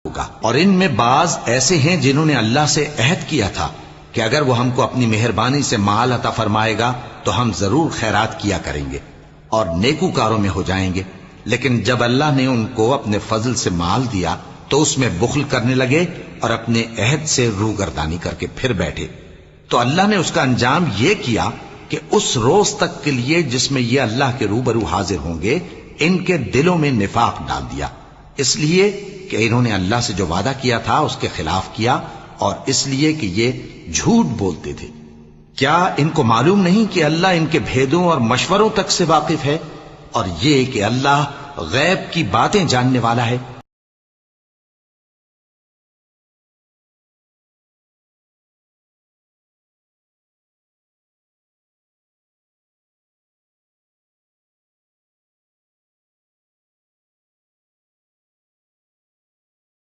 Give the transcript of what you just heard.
ہوگا۔ اور ان میں بعض ایسے ہیں جنہوں نے اللہ سے عہد کیا تھا کہ اگر وہ ہم کو اپنی مہربانی سے مال عطا فرمائے گا تو ہم ضرور خیرات کیا کریں گے اور نیکوکاروں میں ہو جائیں گے، لیکن جب اللہ نے ان کو اپنے فضل سے مال دیا تو اس میں بخل کرنے لگے اور اپنے عہد سے روگردانی کر کے پھر بیٹھے۔ تو اللہ نے اس کا انجام یہ کیا کہ اس روز تک کے لیے جس میں یہ اللہ کے روبرو حاضر ہوں گے ان کے دلوں میں نفاق ڈال دیا، اس لیے کہ انہوں نے اللہ سے جو وعدہ کیا تھا اس کے خلاف کیا، اور اس لیے کہ یہ جھوٹ بولتے تھے۔ کیا ان کو معلوم نہیں کہ اللہ ان کے بھیدوں اور مشوروں تک سے واقف ہے، اور یہ کہ اللہ غیب کی باتیں جاننے والا ہے؟